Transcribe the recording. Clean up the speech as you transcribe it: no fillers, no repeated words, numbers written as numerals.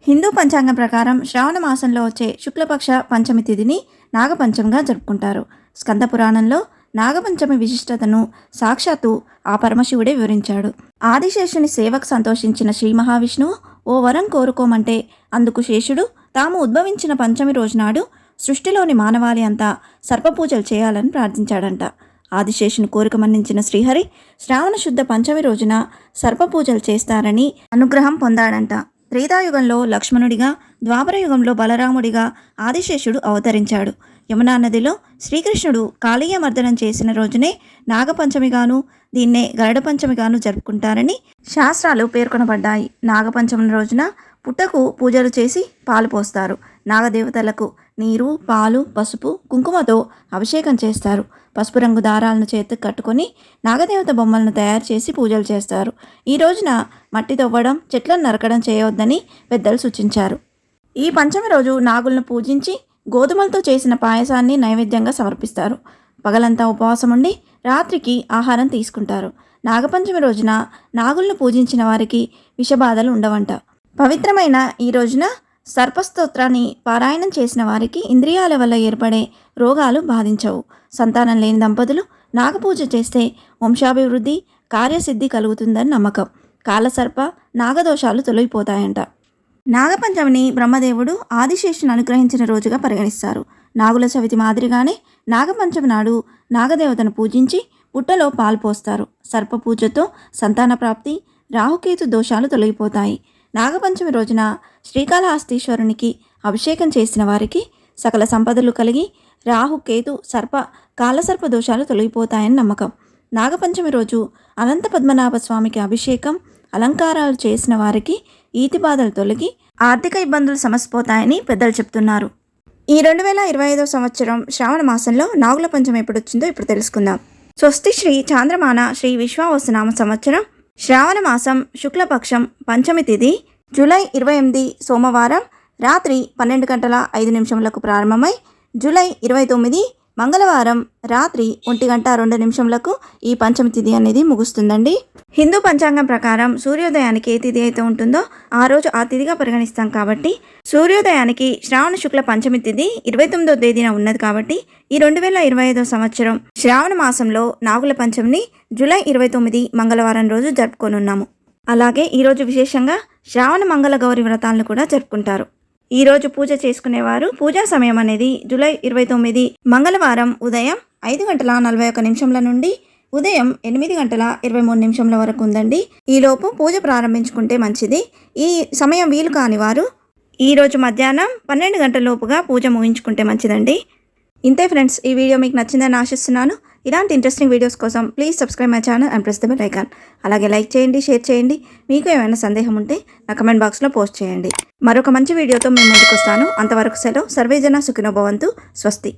హిందూ పంచాంగం ప్రకారం శ్రావణ మాసంలో వచ్చే శుక్లపక్ష పంచమి తిథిని నాగపంచమిగా జరుపుకుంటారు. స్కంద పురాణంలో నాగపంచమి విశిష్టతను సాక్షాత్తు ఆ పరమశివుడే వివరించాడు. ఆదిశేషుని సేవకు సంతోషించిన శ్రీ మహావిష్ణువు ఓ వరం కోరుకోమంటే అందుకు శేషుడు తాము ఉద్భవించిన పంచమి రోజునాడు సృష్టిలోని మానవాళి అంతా సర్పపూజలు చేయాలని ప్రార్థించాడంట. ఆదిశేషుని కోరిక మన్నించిన శ్రీహరి శ్రావణ శుద్ధ పంచమి రోజున సర్పపూజలు చేస్తారని అనుగ్రహం పొందాడంట. త్రేతాయుగంలో లక్ష్మణుడిగా, ద్వాపరయుగంలో బలరాముడిగా ఆదిశేషుడు అవతరించాడు. యమునా నదిలో శ్రీకృష్ణుడు కాళీయ మర్దనం చేసిన రోజునే నాగపంచమిగాను, దీన్నే గరుడ పంచమిగాను జరుపుకుంటారని శాస్త్రాలు పేర్కొనబడ్డాయి. నాగపంచమి రోజున పుట్టకు పూజలు చేసి పాలు పోస్తారు. నాగదేవతలకు నీరు, పాలు, పసుపు, కుంకుమతో అభిషేకం చేస్తారు. పసుపు రంగు దారాలను చేతికి కట్టుకొని నాగదేవత బొమ్మలను తయారు చేసి పూజలు చేస్తారు. ఈ రోజున మట్టి తవ్వడం, చెట్లను నరకడం చేయవద్దని పెద్దలు సూచించారు. ఈ పంచమి రోజు నాగులను పూజించి గోధుమలతో చేసిన పాయసాన్ని నైవేద్యంగా సమర్పిస్తారు. పగలంతా ఉపవాసం ఉండి రాత్రికి ఆహారం తీసుకుంటారు. నాగపంచమి రోజున నాగులను పూజించిన వారికి విషబాధలు ఉండవంట. పవిత్రమైన ఈ రోజున సర్పస్తోత్రాన్ని పారాయణం చేసిన వారికి ఇంద్రియాల వల్ల ఏర్పడే రోగాలు బాధించవు. సంతానం లేని దంపతులు నాగపూజ చేస్తే వంశాభివృద్ధి, కార్యసిద్ధి కలుగుతుందని నమ్మకం. కాలసర్ప, నాగదోషాలు తొలగిపోతాయంట. నాగపంచమిని బ్రహ్మదేవుడు ఆదిశేషుని అనుగ్రహించిన రోజుగా పరిగణిస్తారు. నాగుల చవితి మాదిరిగానే నాగపంచమి నాడు నాగదేవతను పూజించి పుట్టలో పాలు పోస్తారు. సర్ప పూజతో సంతాన ప్రాప్తి, రాహుకేతు దోషాలు తొలగిపోతాయి. నాగపంచమి రోజున శ్రీకాళహస్తీశ్వరునికి అభిషేకం చేసిన వారికి సకల సంపదలు కలిగి రాహుకేతు, కాలసర్ప దోషాలు తొలగిపోతాయని నమ్మకం. నాగపంచమి రోజు అనంత పద్మనాభ స్వామికి అభిషేకం, అలంకారాలు చేసిన వారికి ఈతి బాధలు తొలగి ఆర్థిక ఇబ్బందులు సమసిపోతాయని పెద్దలు చెప్తున్నారు. ఈ 2025 సంవత్సరం శ్రావణ మాసంలో నాగుల పంచమి ఎప్పుడొచ్చిందో ఇప్పుడు తెలుసుకుందాం. స్వస్తి శ్రీ చాంద్రమాన శ్రీ విశ్వావసునామ సంవత్సరం శ్రావణ మాసం శుక్లపక్షం పంచమి తిథి జూలై 28 సోమవారం రాత్రి 12:05 ప్రారంభమై జూలై 29 మంగళవారం రాత్రి 1:02 ఈ పంచమి తిథి అనేది ముగుస్తుందండి. హిందూ పంచాంగం ప్రకారం సూర్యోదయానికి ఏ తిథి అయితే ఉంటుందో ఆ రోజు ఆ తిథిగా పరిగణిస్తాం కాబట్టి సూర్యోదయానికి శ్రావణ శుక్ల పంచమి తిథి 29వ తేదీన ఉన్నది కాబట్టి ఈ 2025 సంవత్సరం శ్రావణ మాసంలో నాగుల పంచమిని జూలై 29 మంగళవారం రోజు జరుపుకోనున్నాము. అలాగే ఈరోజు విశేషంగా శ్రావణ మంగళ గౌరి వ్రతాలను కూడా జరుపుకుంటారు. ఈరోజు పూజ చేసుకునేవారు పూజా సమయం అనేది జూలై 29 మంగళవారం ఉదయం 5:41 నుండి ఉదయం 8:23 వరకు ఉందండి. ఈలోపు పూజ ప్రారంభించుకుంటే మంచిది. ఈ సమయం వీలు కాని వారు ఈరోజు మధ్యాహ్నం 12 గంటల లోపుగా పూజ ముగించుకుంటే మంచిదండి. ఇంతే ఫ్రెండ్స్, ఈ వీడియో మీకు నచ్చిందని ఆశిస్తున్నాను. ఇలాంటి ఇంట్రెస్టింగ్ వీడియోస్ కోసం please subscribe my channel and press the bell icon. అలాగే లైక్ చేయండి, షేర్ చేయండి. మీకు ఏమైనా సందేహం ఉంటే నా కమెంట్ బాక్స్లో పోస్ట్ చేయండి. మరొక మంచి వీడియోతో మేము ముందుకు వస్తాను. అంతవరకు సెలవు. సర్వేజన సుఖినో భవంతు. స్వస్తి.